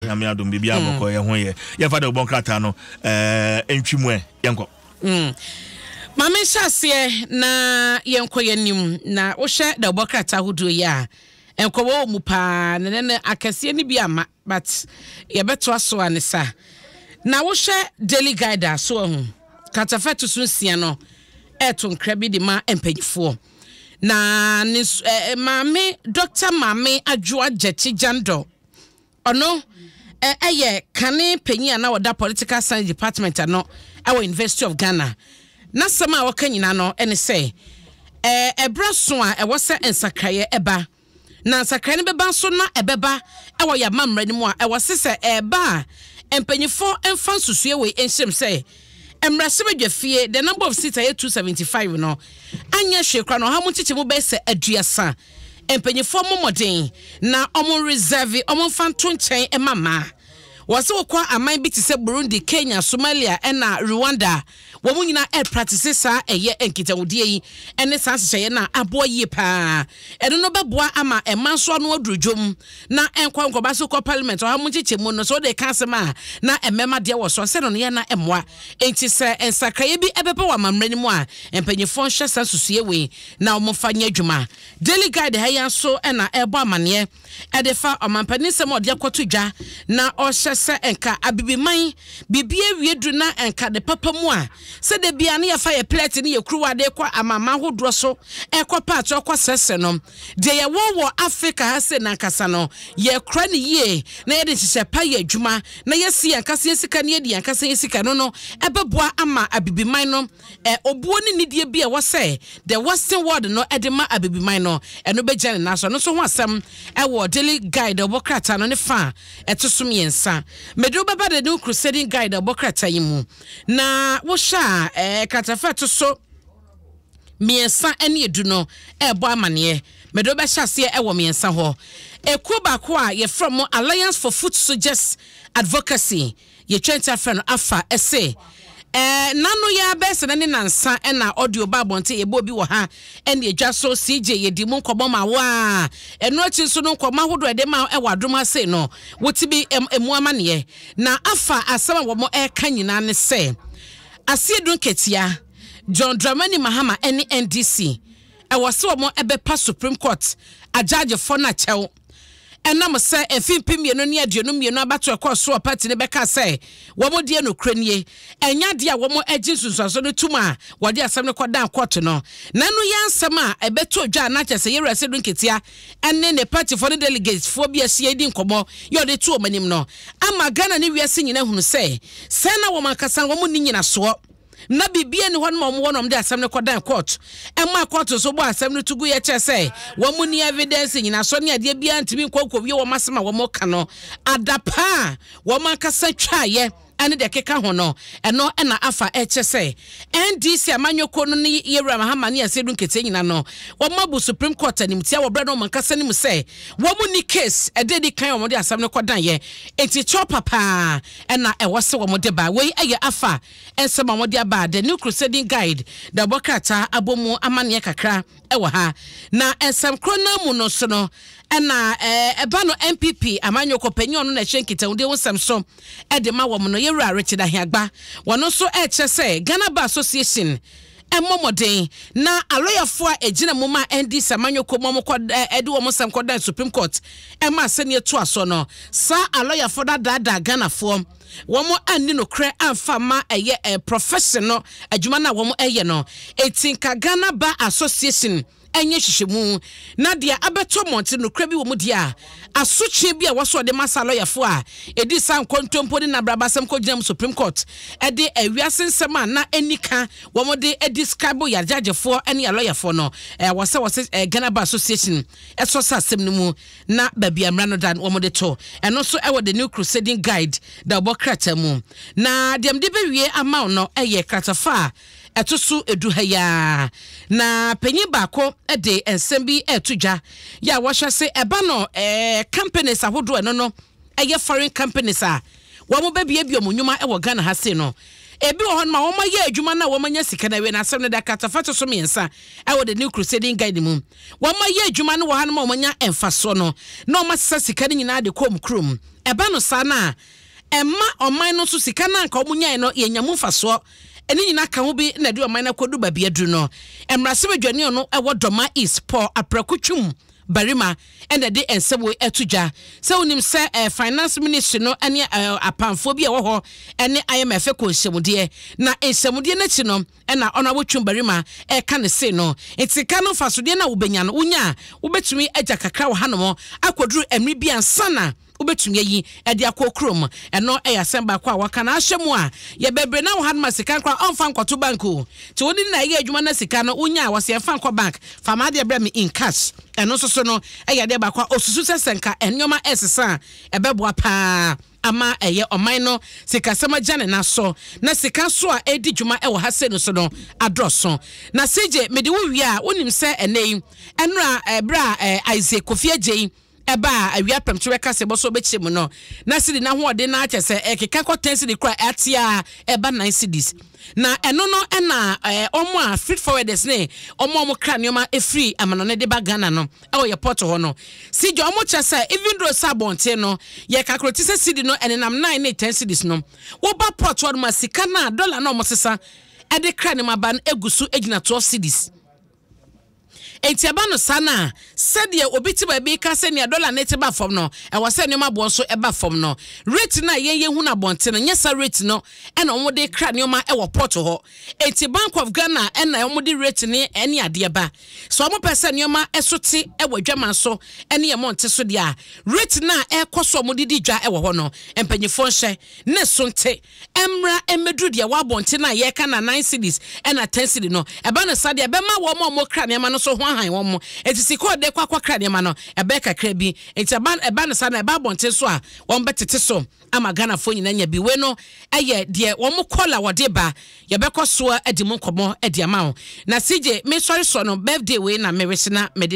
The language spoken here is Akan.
nyame adom bibia boko ye ho ye ye fa de bonkrata no entwimwe yenko Mame shase na yenko yenim na wo hye de bonkrata hodo ya enko wo mu pa ne akase ni bi ama but ye beto aso anisa na wo hye daily guide so ho katafeto sunsia no eto nkrabi de ma empanyifo na mame Dr. Mame Adwoa Jechi Jando ono eye kane panyi na woda political science department ano our University of Ghana na sama wakanyina no ene say ebraso a ewose ensakraye eba na nsakra ne beba so na ebeba ewo ya mamra ni mu a ewose se eba empanyifo emfa nsusue we enhyem say emrasebe fie the number of seats are 275 no anya hwekra no ha mu chiche mu be se aduasa empanyifo momoden na omo reserve omo fanto nchen emama wase wokwa aman bi ti se Burundi, Kenya, Somalia ena Rwanda wo mu nyina practice sa eye enkitawudie yi ene sa hye na aboye pa eno no beboa ama emanso no adurudwom na enkwa nkoba so ko parliament ha mu chiche mu no so de kansema na emema de wo so se no ye na emoa enti se ensakraye bi ebepe wa mamrani mu a empanyefo hye sa susue we na omfanya adwuma daily guide ha yan so ena ebo amane edefa omampani se mo de akoto dwa na o hye se enka abibiman bibie wiedru na enka de papa mu a se de bia na yafa ye plate ni ye kruwa de kwa amama hodro so ekwa part okwa sese no de ye wo Africa ha se na nkasa no ye kra ni ye na ye de hye pa ye adwuma na ye si ankasa sika na ye di ankasa sika no no ebeboa ama abibiman no obuo ni nidie bia wo se the western world no edema abibiman no eno beja na so no so ho asem wo daily guide obokrata no ne fa etosum yensa medu baba de new crusading guide obokrata yimu na wo sha katafeto so miensa ene edu no ebo amane medo be hyase wo miensa ho ekuba ko a ye from Alliance for Food Soldiers Advocacy ye twenta friend afa ese nanu ya bese na ne nansa na audio babonte ye bo bi wo ha ene edwa so CJ ye di mu nkomo ma wa eno achi so no nkomo hodo ede ma wadom ha sei no wotibi emu amane na afa asema wo mo kanyina ne se Asiedun ketia John Dramani Mahama any NDC wase wo ebepa Supreme Court a judge for na chew enam se efimpi mienu ne aduonu mienu abato ekoso party ne beka se wo mo die no kranie enya de a wo mo agi sunsuaso no tuma wo de asem ne kodan court no nanu yansem a ebeto dwa na chese yere Asiedun ketia ene ne party for the delegates for bi asie di nkomo yo de tu omanim no ama Ghana ne wiase nyina hunu se na wo makasa wo mo ni nyina so na bibie ni hono mo wonom de asem ne kodan court emma court so bo asem ne tugu ye chese wo mu ni evidence nyina so ne ade bia ntimi nkwokowie wo masema wo mo ka no adapa wo makasa twaye ane de keka ho no eno na afa chese NDC amanyoko no ne yewura Mahama ne Asiedun ketia nyina no wo mabu Supreme Court animtia wo bra no mankasa nim se wo mu ni case ededi kan wo de asem ne kodan ye enti chopapa na ewose wo de ba we eye afa ensema wo de aba the new crusading guide the bokata abomu amane kakra ewo ha na ensem krona mu no so no na eba no MPP amanyoko panyin no na hyenkita unde wonsam so de ma wo no yewura Richard Ahiagba wono so chese Ghana Bar Association emomoden na aloyafo a ejina muma NDC amanyoko momko ede wo mosam kodan Supreme Court ema sene to aso no sa aloyafo dada Ghana fo womo ani no kre amfa ma eye professional adwuma na womo eye no etinka Ghana Bar Association enye hyehyemu na dia abeto monte no kra bi wo mu dia asoche bi a woso de masalo yafo a edi san kontompo ni na brabasem ko ginam Supreme Court ede awiase nsema na enika wo mo de describe ya judgefo ene ya lawyerfo no wose Ghana Bar Association eso sa asem no mu na babia amra no dan wo mo de to eno so ewo the new crusading guide da bokrata mu na dem de bewie ama no eye kratafa etosu eduhaya na panyi bako ede ensem bi etudwa ya wo hwese eba no companies ahodo eno no eye foreign companies a wo mo babie bi omunyuma ewo Ghana ha se no ebi wo hon ma wo ma ye adwuma na wo manya sika na we na asem ne da katafato so miensa ewo the new crusading guide mu wo ma ye adwuma no wo han ma wo manya emfaso no na wo ma sisa sika ni nyina de kom krum eba no sana emma oman no so sika na nka omunya no ye nyamu faso eni nyina ka ho bi na de oman na kodu ba bia du no emrase badwane no ewo doma is Paul aprakutwum barima ende de ensebo etuja se unim se finance ministry no ene apamfo bi e wo ho ene IMF ko nsemude na nsemude na chi no ena ona wotwum barima e ka ne se no etika no fasode na wobenya no unya wobetumi agya kakra wo hanom akoduru emri bi ansana ubetumi yi ede akokrom eno eyasemba kwa waka na ahyemu a ye bebre na wo hanma sika kwa onfa nkoto banku ti woni na ye adwuma na sika no unya wose enfa nkọ bank fama de bre me in cash eno soso no eyade ba kwa osusu sesenka enyoma esesa ebeboa pa ama eye oman no sika sama jane na so na sika so a edi dwuma ewo ha se no so no adroso na seje mede wo wi a wonim se enei enra bra Isaac Kofi Agye eba awia pemtwe ka se boso bechi mu no na sidi na ho ode na ache se ekeka koten sidi kra atia eba 9 cedis na eno no ena omo a fit forwarders ne omo kra neoma efree amano ne de ba Ghana no e ye port ho no sidi omo che se even though sabonte no ye kakroti se sidi no enenam 9 ne 10 cedis no wo ba port ho ma sika na dollar na omo sesa e de kra ne ma ban egusu egina 12 cedis etiaba no sana said obiti ba bi ka se ne dollar ne te ba fom no e wo se ne ma bo so e ba fom no rate na ye hu na bonte no nyesa rate no e na omo de kra ne ma e wo port ho eti Bank of Ghana e na omo de rate ne ene ade ba so omo pese ne ma esote e wo dwama so ene ye monte so dia rate na e koso omo de dwa e wo ho no empanyefo nhye ne sonte emra emedu dia wa bonte na ye ka na 9 cedis e na 10 cedis no e ba no sade e be ma wo omo kra ne ma no so han womo etisi ko de kwa kra de ma no ebe kakra bi enti eba no sa na eba bonte so a won betete so ama Ghana fo nyina nya bi we no eye de womo kola wode ba ye be koso edi mo komo edi ama ho na sije me sorry so no birthday we na me resina me